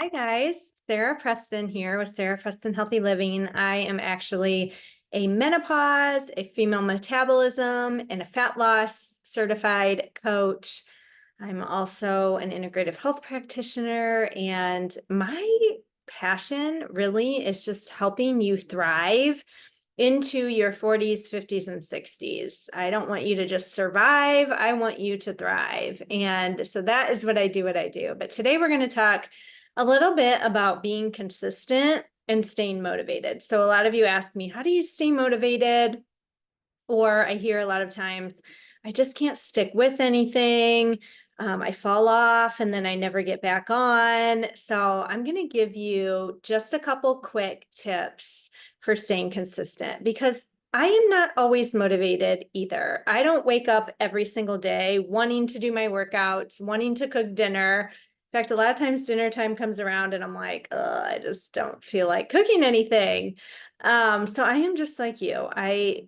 Hi guys, Sarah Preston here with Sarah Preston Healthy Living. I am actually a menopause, a female metabolism, and a fat loss certified coach. I'm also an integrative health practitioner, and my passion really is just helping you thrive into your 40s, 50s, and 60s. I don't want you to just survive. I want you to thrive. And so that is what I do. But today we're going to talk a little bit about being consistent and staying motivated. So a lot of you ask me, how do you stay motivated? Or I hear a lot of times, I just can't stick with anything. I fall off and then I never get back on. So I'm going to give you just a couple quick tips for staying consistent because I am not always motivated either. I don't wake up every single day wanting to do my workouts, wanting to cook dinner. In fact, a lot of times dinner time comes around and I'm like, I just don't feel like cooking anything. So I am just like you.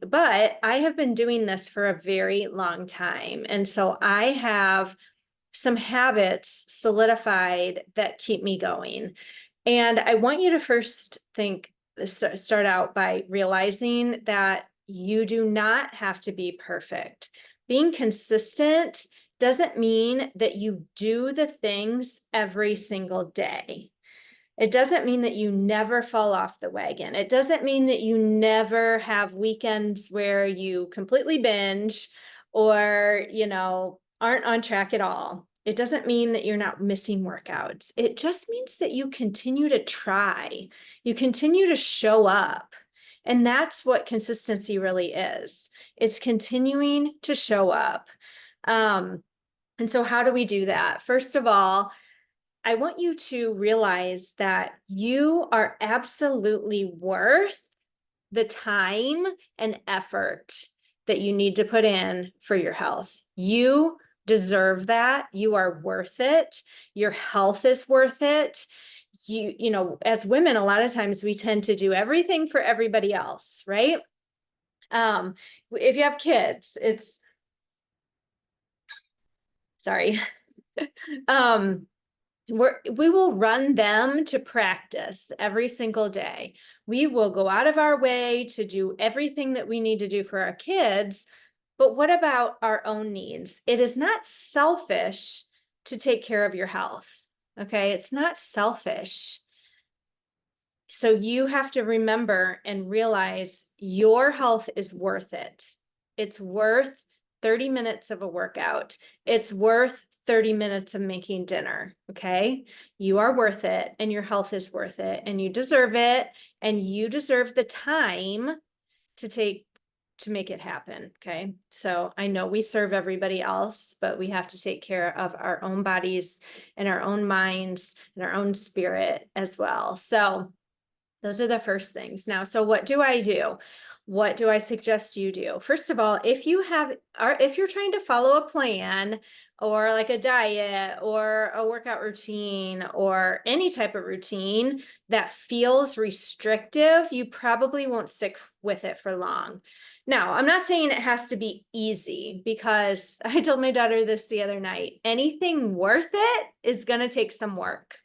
But I have been doing this for a very long time. And so I have some habits solidified that keep me going. And I want you to first start out by realizing that you do not have to be perfect. Being consistent doesn't mean that you do the things every single day. It doesn't mean that you never fall off the wagon. It doesn't mean that you never have weekends where you completely binge or, aren't on track at all. It doesn't mean that you're not missing workouts. It just means that you continue to try, you continue to show up. And that's what consistency really is. It's continuing to show up. And so, how do we do that? First of all, I want you to realize that you are absolutely worth the time and effort that you need to put in for your health. You deserve that. You are worth it. Your health is worth it. As women, a lot of times we tend to do everything for everybody else, right? If you have kids, it's sorry. um, we will run them to practice every single day. We will go out of our way to do everything that we need to do for our kids. But what about our own needs? It is not selfish to take care of your health. Okay. It's not selfish. So you have to remember and realize your health is worth it. It's worth 30 minutes of a workout. It's worth 30 minutes of making dinner. Okay. You are worth it and your health is worth it and you deserve it. And you deserve the time to make it happen. Okay. So I know we serve everybody else, but we have to take care of our own bodies and our own minds and our own spirit as well. So those are the first things. Now, so what do I do? What do I suggest you do? First of all, if you're trying to follow a plan or like a diet or a workout routine or any type of routine that feels restrictive, you probably won't stick with it for long. Now, I'm not saying it has to be easy because I told my daughter this the other night. Anything worth it is going to take some work.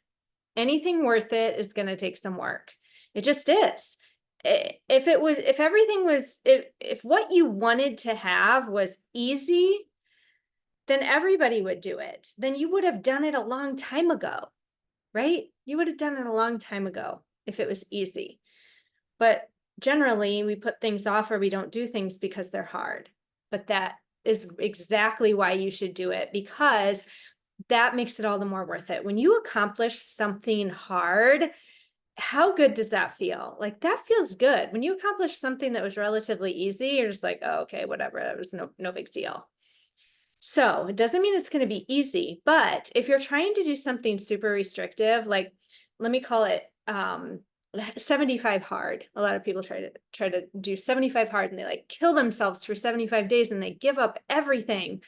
Anything worth it is going to take some work. It just is. If what you wanted to have was easy, then everybody would do it. Then you would have done it a long time ago, right? You would have done it a long time ago if it was easy. But generally, we put things off or we don't do things because they're hard. But that is exactly why you should do it, because that makes it all the more worth it. When you accomplish something hard, how good does that feel? Like that feels good. When you accomplish something that was relatively easy, you're just like, oh, okay, whatever. That was no big deal. So it doesn't mean it's going to be easy, but if you're trying to do something super restrictive, like let me call it 75 hard. A lot of people try to do 75 hard and they like kill themselves for 75 days and they give up everything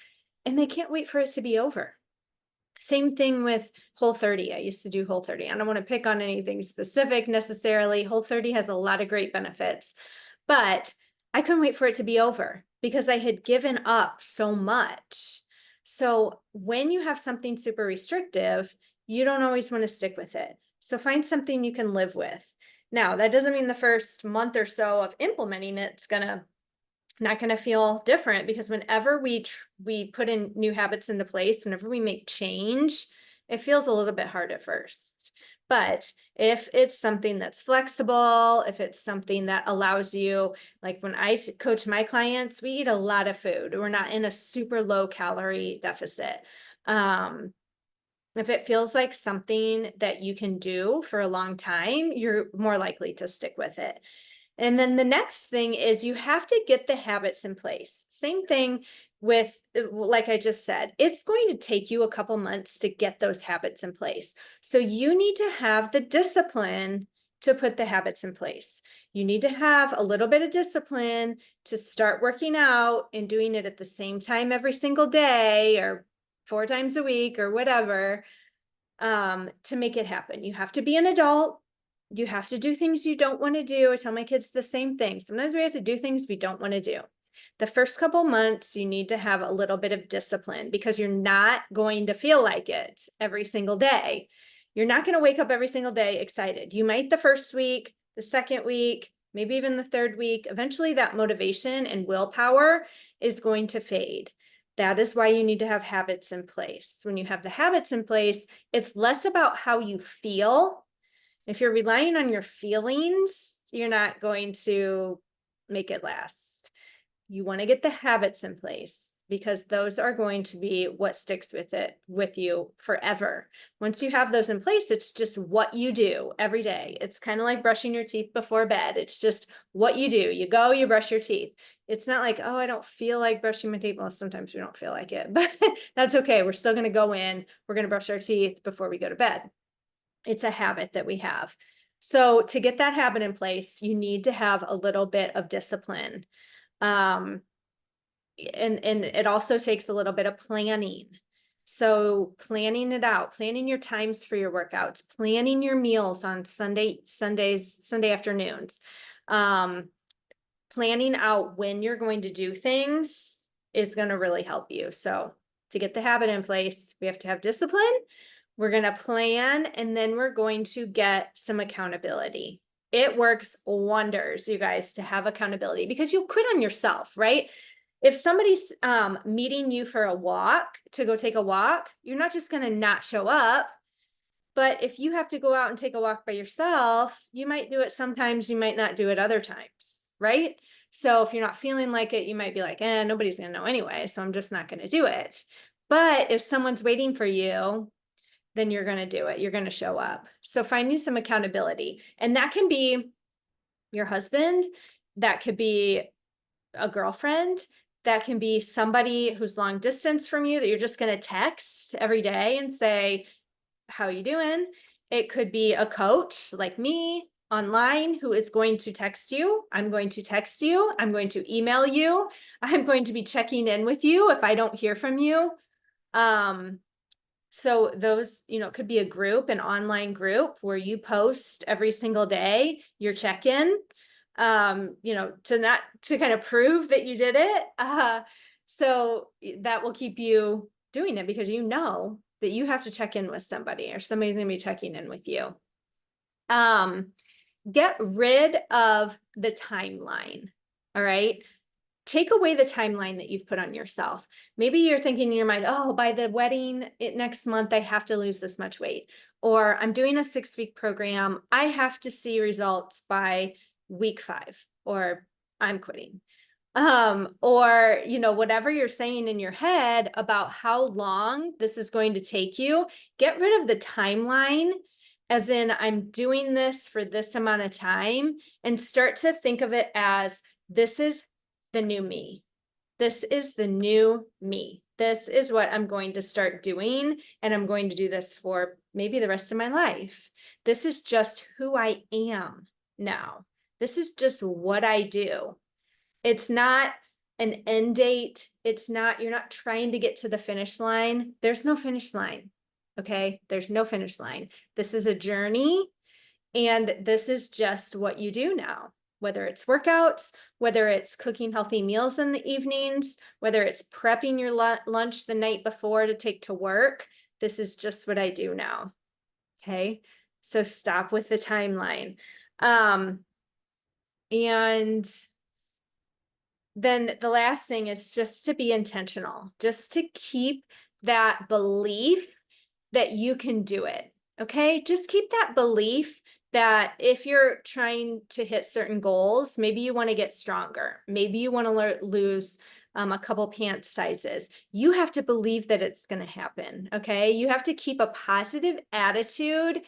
and they can't wait for it to be over. Same thing with Whole30. I used to do Whole30. I don't want to pick on anything specific necessarily. Whole30 has a lot of great benefits, but I couldn't wait for it to be over because I had given up so much. So when you have something super restrictive, you don't always want to stick with it. So find something you can live with. Now, that doesn't mean the first month or so of implementing it's not going to feel different, because whenever we put in new habits into place, whenever we make change, it feels a little bit hard at first. But if it's something that's flexible, if it's something that allows you, like when I coach my clients, we eat a lot of food. We're not in a super low calorie deficit. Um, if it feels like something that you can do for a long time, you're more likely to stick with it. And then the next thing is you have to get the habits in place. Same thing with, like I just said, it's going to take you a couple months to get those habits in place. So you need to have the discipline to put the habits in place. You need to have a little bit of discipline to start working out and doing it at the same time every single day, or 4 times a week, or whatever, to make it happen. You have to be an adult. You have to do things you don't want to do. I tell my kids the same thing. Sometimes we have to do things we don't want to do. The first couple months, you need to have a little bit of discipline, because you're not going to feel like it every single day. You're not going to wake up every single day excited. You might the first week, the second week, maybe even the third week. Eventually, that motivation and willpower is going to fade. That is why you need to have habits in place. When you have the habits in place, it's less about how you feel. If you're relying on your feelings, you're not going to make it last. You want to get the habits in place, because those are going to be what sticks with you forever. Once you have those in place, it's just what you do every day. It's kind of like brushing your teeth before bed. It's just what you do. You go, you brush your teeth. It's not like, oh, I don't feel like brushing my teeth. Well, sometimes we don't feel like it, but that's okay. We're still going to go in. We're going to brush our teeth before we go to bed. It's a habit that we have. So to get that habit in place, you need to have a little bit of discipline. And it also takes a little bit of planning. So planning it out, planning your times for your workouts, planning your meals on Sunday afternoons, planning out when you're going to do things is going to really help you. So to get the habit in place, we have to have discipline. We're going to plan, and then we're going to get some accountability. It works wonders, you guys, to have accountability, because you'll quit on yourself, right? If somebody's meeting you for a walk, to go take a walk, you're not just going to not show up. But if you have to go out and take a walk by yourself, you might do it sometimes, you might not do it other times, right? So if you're not feeling like it, you might be like, nobody's going to know anyway, so I'm just not going to do it. But if someone's waiting for you, then you're going to do it. You're going to show up. So finding some accountability, and that can be your husband, that could be a girlfriend, that can be somebody who's long distance from you that you're just going to text every day and say, how are you doing? It could be a coach like me online who is going to text you. I'm going to text you. I'm going to email you. I'm going to be checking in with you if I don't hear from you. So those, could be a group, an online group where you post every single day your check-in, to kind of prove that you did it. So that will keep you doing it, because you know that you have to check in with somebody, or somebody's going to be checking in with you. Get rid of the timeline. All right. Take away the timeline that you've put on yourself. Maybe you're thinking in your mind, oh, by the wedding next month, I have to lose this much weight. Or I'm doing a 6-week program. I have to see results by week 5, or I'm quitting. Or, whatever you're saying in your head about how long this is going to take you, get rid of the timeline, as in I'm doing this for this amount of time, and start to think of it as, this is the new me. This is the new me. This is what I'm going to start doing, and I'm going to do this for maybe the rest of my life. This is just who I am now. This is just what I do. It's not an end date. You're not trying to get to the finish line. There's no finish line. Okay. There's no finish line. This is a journey, and this is just what you do now. Whether it's workouts, whether it's cooking healthy meals in the evenings, whether it's prepping your lunch the night before to take to work, this is just what I do now. Okay. So stop with the timeline. Um, and then the last thing is just to be intentional, just to keep that belief that you can do it. Okay. Just keep that belief that if you're trying to hit certain goals, maybe you want to get stronger, maybe you want to lose a couple pant sizes. You have to believe that it's going to happen. Okay. You have to keep a positive attitude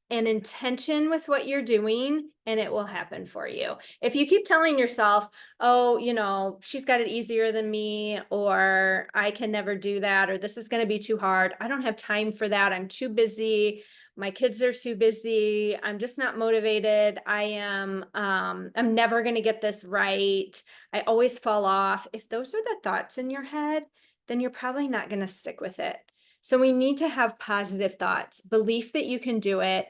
and intention with what you're doing, and it will happen for you. If you keep telling yourself, oh, she's got it easier than me, or I can never do that, or this is going to be too hard. I don't have time for that. I'm too busy. My kids are too busy. I'm just not motivated. I'm never going to get this right. I always fall off. If those are the thoughts in your head, then you're probably not going to stick with it. So we need to have positive thoughts, belief that you can do it,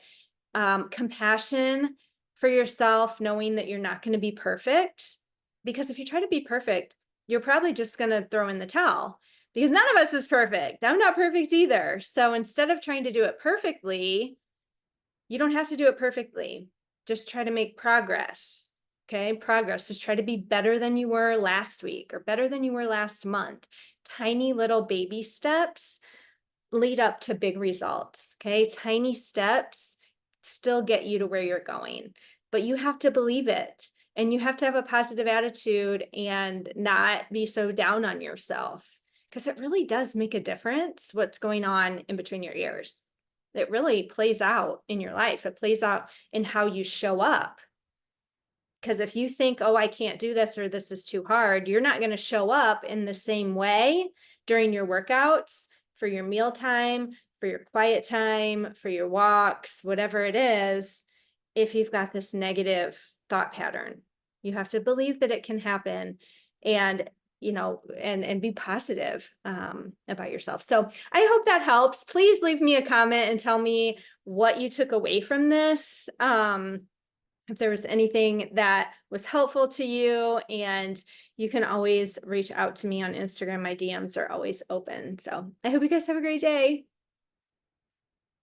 compassion for yourself, knowing that you're not going to be perfect. Because if you try to be perfect, you're probably just going to throw in the towel, because none of us is perfect. I'm not perfect either. So instead of trying to do it perfectly, you don't have to do it perfectly. Just try to make progress. Okay, progress. Just try to be better than you were last week or better than you were last month. Tiny little baby steps lead up to big results. Okay. Tiny steps still get you to where you're going, but you have to believe it, and you have to have a positive attitude and not be so down on yourself, because it really does make a difference what's going on in between your ears. It really plays out in your life. It plays out in how you show up. Because if you think, oh, I can't do this, or this is too hard, you're not going to show up in the same way during your workouts, for your meal time, for your quiet time, for your walks, whatever it is, if you've got this negative thought pattern. You have to believe that it can happen, and and be positive about yourself. So I hope that helps. Please leave me a comment and tell me what you took away from this. If there was anything that was helpful to you, and you can always reach out to me on Instagram. My DMs are always open. So I hope you guys have a great day.